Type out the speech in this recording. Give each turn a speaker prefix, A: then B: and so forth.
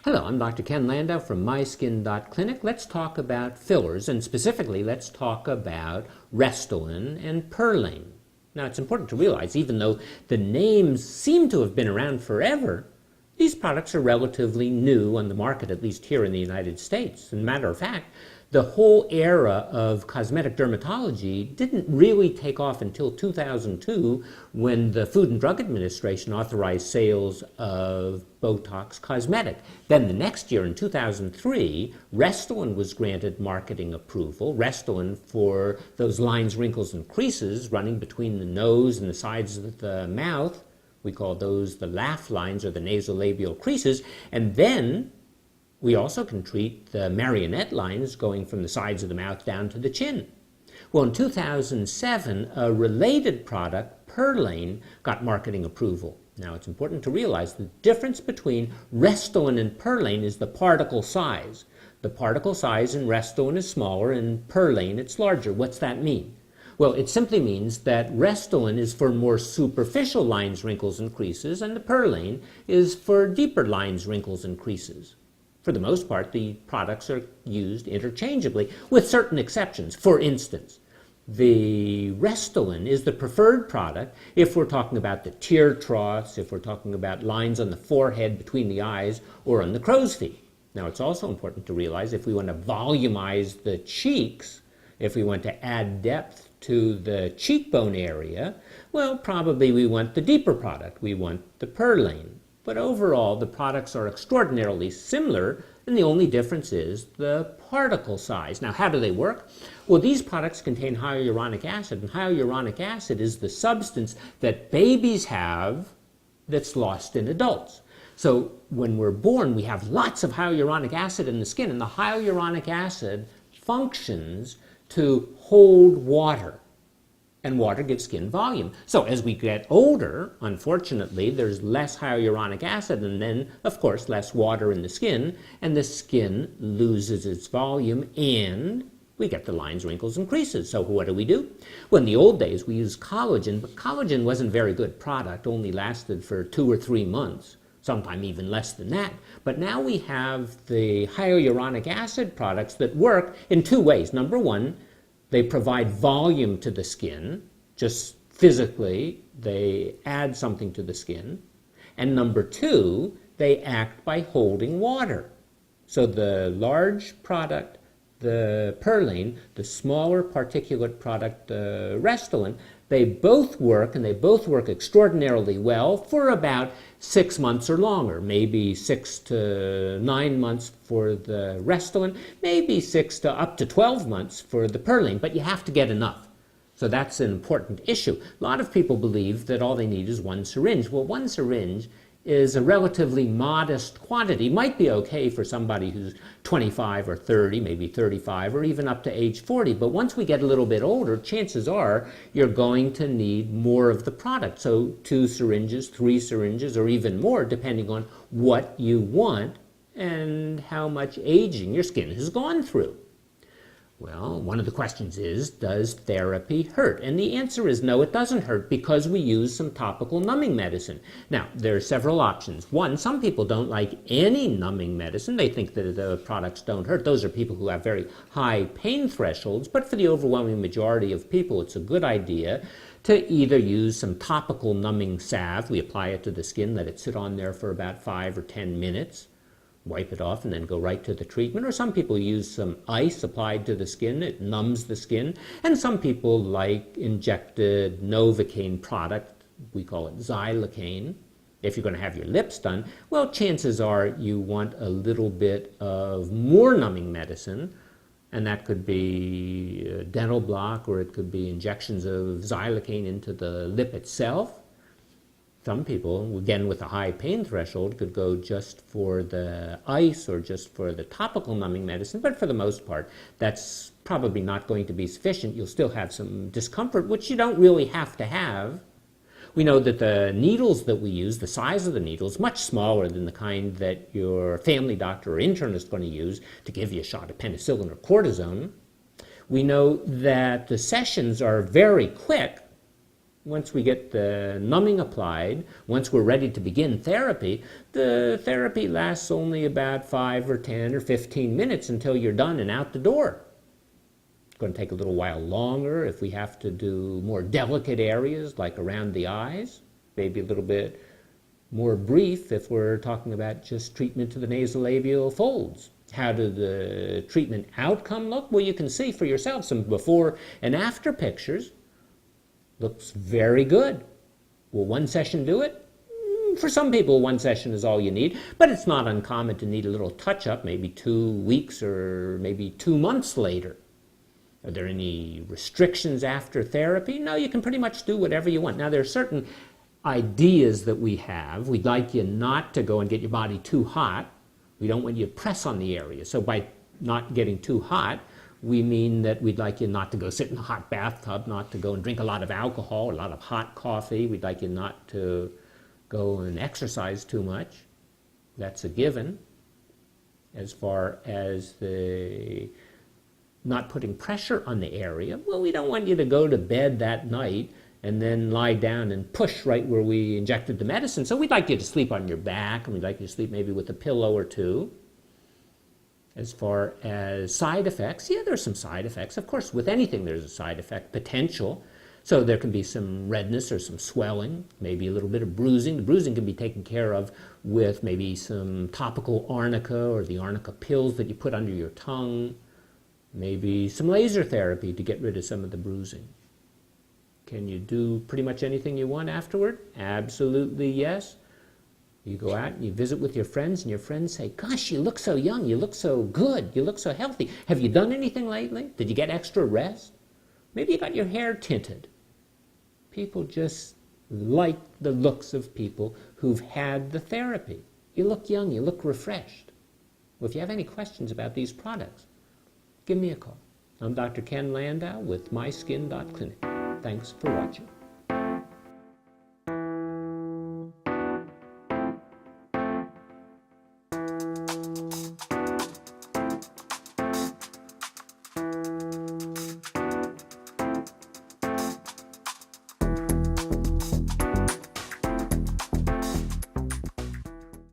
A: Hello, I'm Dr. Ken Landau from MySkin.Clinic. Let's talk about fillers, and specifically let's talk about Restylane and Perlane. Now it's important to realize, even though the names seem to have been around forever, these products are relatively new on the market, at least here in the United States. As a matter of fact, the whole era of cosmetic dermatology didn't really take off until 2002 when the Food and Drug Administration authorized sales of Botox Cosmetic. Then the next year, in 2003, Restylane was granted marketing approval. Restylane for those lines, wrinkles, and creases running between the nose and the sides of the mouth. We call those the laugh lines or the naso-labial creases. And then we also can treat the marionette lines going from the sides of the mouth down to the chin. Well, in 2007, a related product, Perlane, got marketing approval. Now, it's important to realize the difference between Restylane and Perlane is the particle size. The particle size in Restylane is smaller, and Perlane, it's larger. What's that mean? Well, it simply means that Restylane is for more superficial lines, wrinkles, and creases, and the Perlane is for deeper lines, wrinkles, and creases. For the most part, the products are used interchangeably, with certain exceptions. For instance, the Restylane is the preferred product if we're talking about the tear troughs, if we're talking about lines on the forehead, between the eyes, or on the crow's feet. Now, it's also important to realize if we want to volumize the cheeks, if we want to add depth to the cheekbone area, well, probably we want the deeper product. We want the Perlane. But overall, the products are extraordinarily similar, and the only difference is the particle size. Now, how do they work? Well, these products contain hyaluronic acid, and hyaluronic acid is the substance that babies have that's lost in adults. So when we're born, we have lots of hyaluronic acid in the skin, and the hyaluronic acid functions to hold water. And water gives skin volume. So as we get older, unfortunately, there's less hyaluronic acid and then, of course, less water in the skin, and the skin loses its volume and we get the lines, wrinkles, and creases. So what do? Well, in the old days, we used collagen, but collagen wasn't a very good product, only lasted for 2 or 3 months, sometime even less than that. But now we have the hyaluronic acid products that work in 2 ways. Number one, they provide volume to the skin, just physically, they add something to the skin. And number 2, they act by holding water. So the large product, the Perlane, the smaller particulate product, the Restylane, they both work, and they both work extraordinarily well for about 6 months or longer, maybe 6 to 9 months for the Restylane, maybe 6 to up to 12 months for the Perlane, but you have to get enough. So that's an important issue. A lot of people believe that all they need is 1 syringe. Well, 1 syringe is a relatively modest quantity. Might be okay for somebody who's 25 or 30, maybe 35, or even up to age 40. But once we get a little bit older, chances are you're going to need more of the product. So 2 syringes, 3 syringes, or even more, depending on what you want and how much aging your skin has gone through. Well, one of the questions is, does therapy hurt? And the answer is no, it doesn't hurt because we use some topical numbing medicine. Now, there are several options. One, some people don't like any numbing medicine. They think that the products don't hurt. Those are people who have very high pain thresholds. But for the overwhelming majority of people, it's a good idea to either use some topical numbing salve. We apply it to the skin, let it sit on there for about 5 or 10 minutes. Wipe it off and then go right to the treatment. Or some people use some ice applied to the skin. It numbs the skin. And some people like injected Novocaine product. We call it xylocaine. If you're going to have your lips done, well, chances are you want a little bit of more numbing medicine. And that could be a dental block, or it could be injections of xylocaine into the lip itself. Some people, again with a high pain threshold, could go just for the ice or just for the topical numbing medicine, but for the most part, that's probably not going to be sufficient. You'll still have some discomfort, which you don't really have to have. We know that the needles that we use, the size of the needle, is much smaller than the kind that your family doctor or internist is going to use to give you a shot of penicillin or cortisone. We know that the sessions are very quick. Once we get the numbing applied, once we're ready to begin therapy, the therapy lasts only about 5 or 10 or 15 minutes until you're done and out the door. It's going to take a little while longer if we have to do more delicate areas like around the eyes, maybe a little bit more brief if we're talking about just treatment to the naso-labial folds. How did the treatment outcome look? Well, you can see for yourself some before and after pictures. Looks very good. Will one session do it? For some people, one session is all you need, but it's not uncommon to need a little touch-up, maybe 2 weeks or maybe 2 months later. Are there any restrictions after therapy? No, you can pretty much do whatever you want. Now, there are certain ideas that we have. We'd like you not to go and get your body too hot. We don't want you to press on the area. So by not getting too hot, we mean that we'd like you not to go sit in a hot bathtub, not to go and drink a lot of alcohol, a lot of hot coffee. We'd like you not to go and exercise too much. That's a given. As far as the not putting pressure on the area, well, we don't want you to go to bed that night and then lie down and push right where we injected the medicine. So we'd like you to sleep on your back, and we'd like you to sleep maybe with a pillow or two. As far as side effects, yeah, there are some side effects. Of course, with anything there's a side effect potential. So there can be some redness or some swelling, maybe a little bit of bruising. The bruising can be taken care of with maybe some topical arnica or the arnica pills that you put under your tongue, maybe some laser therapy to get rid of some of the bruising. Can you do pretty much anything you want afterward? Absolutely yes. You go out and you visit with your friends, and your friends say, gosh, you look so young, you look so good, you look so healthy. Have you done anything lately? Did you get extra rest? Maybe you got your hair tinted. People just like the looks of people who've had the therapy. You look young, you look refreshed. Well, if you have any questions about these products, give me a call. I'm Dr. Ken Landau with myskin.clinic. Thanks for watching.